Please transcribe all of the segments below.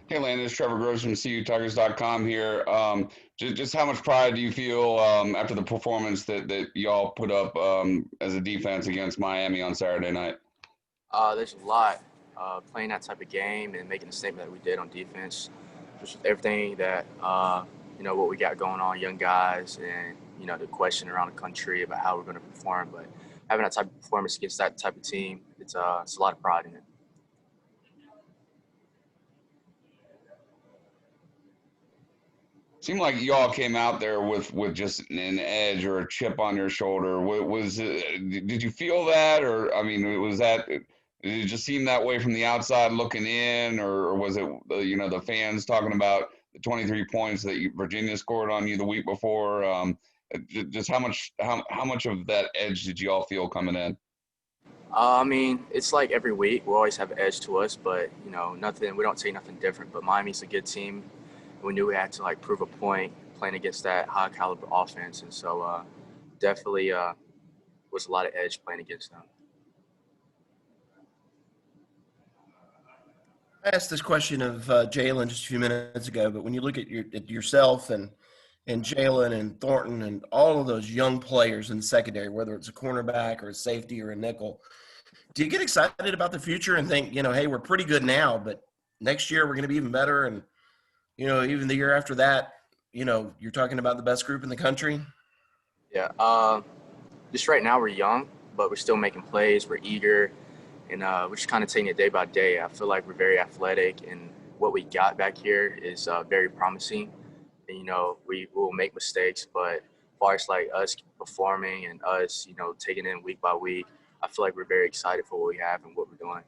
Hey, Lannden, it's Trevor Gross from CUTigers.com here. Just how much pride do you feel after the performance that y'all put up as a defense against Miami on Saturday night? There's a lot. Playing that type of game and making the statement that we did on defense, just with everything that what we got going on, young guys, and the question around the country about how we're going to perform. But having that type of performance against that type of team, it's a lot of pride in it. Seemed like y'all came out there with just an edge or a chip on your shoulder. Did you feel that, or I mean, was that? Did it just seem that way from the outside looking in, or was it the fans talking about the 23 points that Virginia scored on you the week before? Just how much of that edge did you all feel coming in? I mean, it's like every week we always have an edge to us, but nothing. We don't say nothing different. But Miami's a good team. We knew we had to like prove a point playing against that high caliber offense, and so definitely was a lot of edge playing against them. I asked this question of Jalen just a few minutes ago, but when you look at yourself and Jalen and Thornton and all of those young players in the secondary, whether it's a cornerback or a safety or a nickel, do you get excited about the future and think, hey, we're pretty good now, but next year we're going to be even better, and even the year after that, you're talking about the best group in the country? Yeah. Just right now we're young, but we're still making plays. We're eager, and we're just kind of taking it day by day. I feel like we're very athletic, and what we got back here is very promising. And we will make mistakes, but as far as like us performing and us, taking it in week by week, I feel like we're very excited for what we have and what we're doing.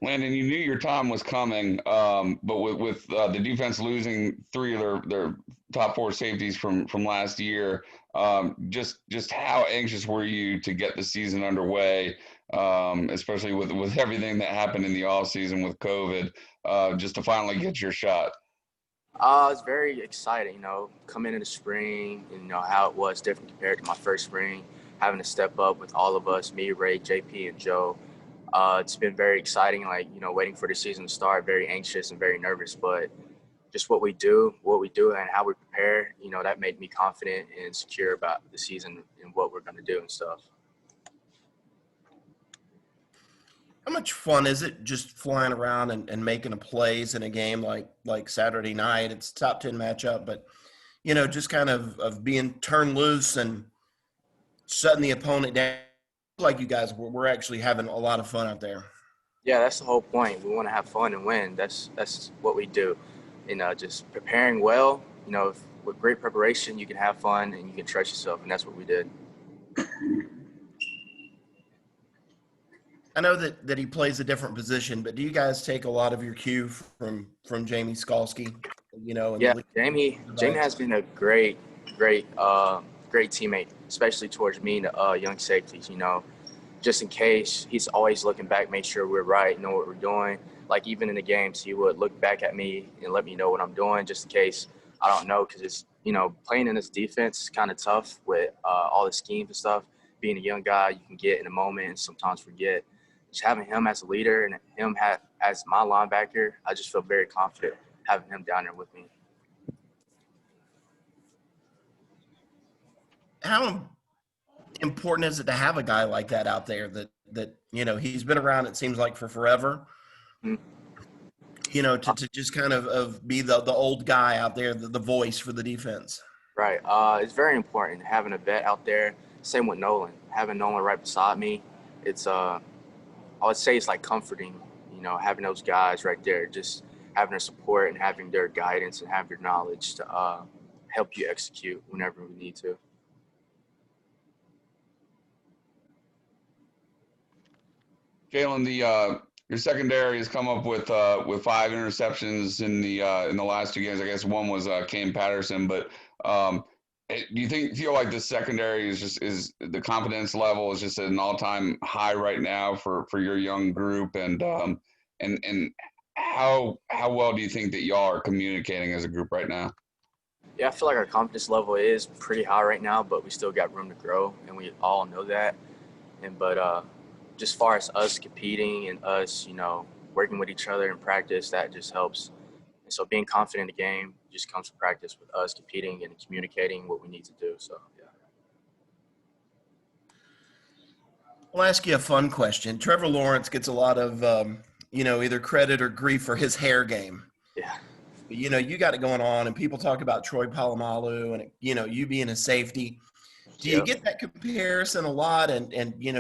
Landon, you knew your time was coming, but with the defense losing three of their top four safeties from last year, just how anxious were you to get the season underway, especially with everything that happened in the off season with COVID, just to finally get your shot? It's very exciting, coming in the spring, and how it was different compared to my first spring, having to step up with all of us, me, Ray, JP, and Joe. It's been very exciting, like, waiting for the season to start, very anxious and very nervous, but just what we do and how we prepare, that made me confident and secure about the season and what we're going to do and stuff. How much fun is it just flying around and making plays in a game like Saturday night? It's a top 10 matchup, but, just kind of being turned loose and shutting the opponent down. Like you guys, we're actually having a lot of fun out there. Yeah, that's the whole point. We want to have fun and win. That's what we do. Just preparing well, with great preparation, you can have fun and you can trust yourself, and that's what we did. I know that he plays a different position, but do you guys take a lot of your cue from Jamie Skalski? Yeah, Jamie has been a great teammate, especially towards me and the young safeties. Just in case, he's always looking back, make sure we're right, know what we're doing. Like even in the games, he would look back at me and let me know what I'm doing, just in case I don't know, because it's playing in this defense is kind of tough with all the schemes and stuff. Being a young guy, you can get in a moment and sometimes forget. Just having him as a leader and him as my linebacker, I just feel very confident having him down there with me. How important is it to have a guy like that out there that he's been around, it seems like, for forever? To just kind of be the old guy out there, the voice for the defense. Right. It's very important having a vet out there. Same with Nolan. Having Nolan right beside me, it's I would say it's like comforting, having those guys right there, just having their support and having their guidance and have their knowledge to help you execute whenever we need to. Jalen, your secondary has come up with 5 interceptions in the last 2 games. I guess one was Cam Patterson, but do you feel like the secondary is the confidence level is just at an all-time high right now for your young group, and how well do you think that y'all are communicating as a group right now? Yeah, I feel like our confidence level is pretty high right now, but we still got room to grow, and we all know that. But just far as us competing and us, working with each other in practice, that just helps. And so being confident in the game just comes from practice with us competing and communicating what we need to do. So, yeah. I'll ask you a fun question. Trevor Lawrence gets a lot of, either credit or grief for his hair game. Yeah. But, you got it going on, and people talk about Troy Polamalu and, you being a safety. Do you Yep. get that comparison a lot? And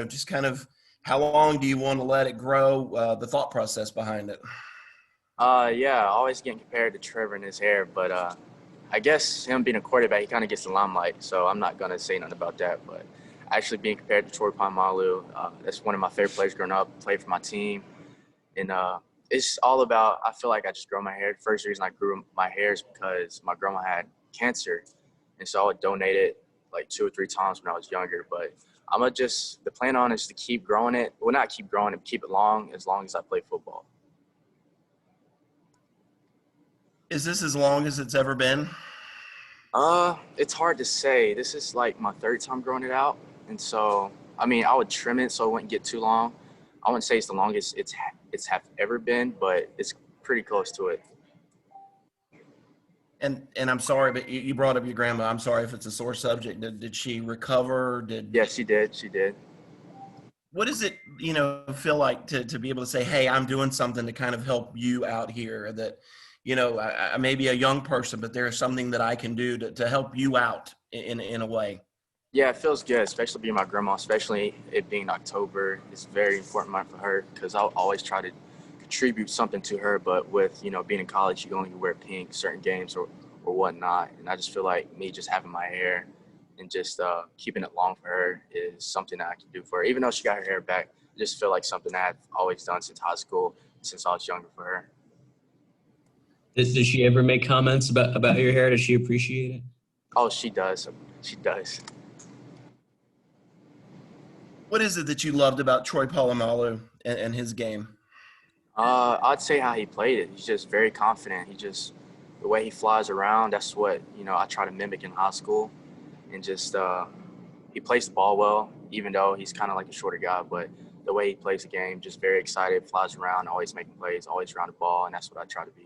just kind of how long do you want to let it grow, the thought process behind it? Yeah, always getting compared to Trevor and his hair, but I guess him being a quarterback, he kind of gets the limelight, so I'm not going to say nothing about that. But actually being compared to Troy Polamalu, that's one of my favorite players growing up, played for my team. And it's all about, I feel like I just grow my hair. The first reason I grew my hair is because my grandma had cancer. And so I would donate it like 2 or 3 times when I was younger. But the plan on is to keep growing it. Well, not keep growing it, keep it long as I play football. Is this as long as it's ever been? It's hard to say. This is like my 3rd time growing it out. And so, I would trim it so it wouldn't get too long. I wouldn't say it's the longest it's have ever been, but it's pretty close to it. And I'm sorry, but you brought up your grandma. I'm sorry if it's a sore subject. Did she recover? Yeah, she did. She did. What does it, feel like to be able to say, hey, I'm doing something to kind of help you out here that, I may be a young person, but there's something that I can do to help you out in a way. Yeah, it feels good, especially being my grandma, especially it being October. It's a very important month for her because I'll always try to contribute something to her. But with, being in college, you only wear pink certain games or whatnot. And I just feel like me just having my hair and just keeping it long for her is something that I can do for her. Even though she got her hair back, I just feel like something that I've always done since high school, since I was younger for her. Does she ever make comments about your hair? Does she appreciate it? Oh, she does. She does. What is it that you loved about Troy Polamalu and his game? I'd say how he played it. He's just very confident. The way he flies around, that's what, I try to mimic in high school. And just, he plays the ball well, even though he's kind of like a shorter guy. But the way he plays the game, just very excited, flies around, always making plays, always around the ball. And that's what I try to be.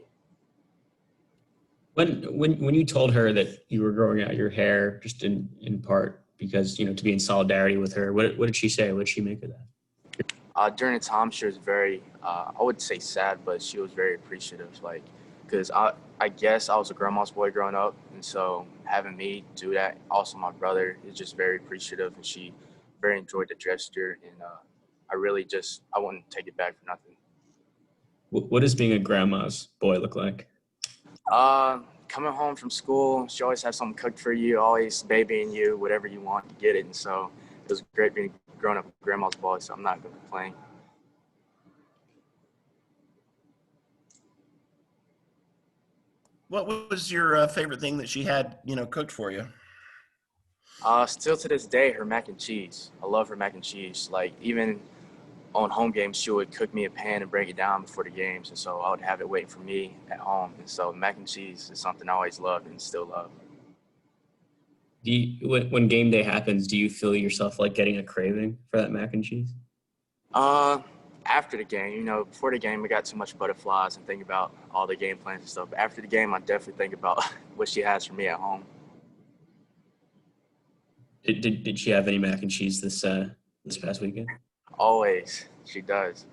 When you told her that you were growing out your hair, just in part because, to be in solidarity with her, what did she say? What did she make of that? During the time, she was very, I would say sad, but she was very appreciative. Like, because I guess I was a grandma's boy growing up. And so having me do that, also my brother, is just very appreciative. And she very enjoyed the gesture. And I wouldn't take it back for nothing. What does being a grandma's boy look like? Coming home from school, she always has something cooked for you, always babying you, whatever you want, you get it. And so it was great being growing up with grandma's boy, so I'm not going to complain. What was your favorite thing that she had, cooked for you? Still to this day, her mac and cheese. I love her mac and cheese. Like, even on home games, she would cook me a pan and break it down before the games. And so I would have it waiting for me at home. And so mac and cheese is something I always loved and still love. When game day happens, do you feel yourself like getting a craving for that mac and cheese? After the game, before the game, I got too much butterflies and think about all the game plans and stuff. But after the game, I definitely think about what she has for me at home. Did she have any mac and cheese this past weekend? Always. She does.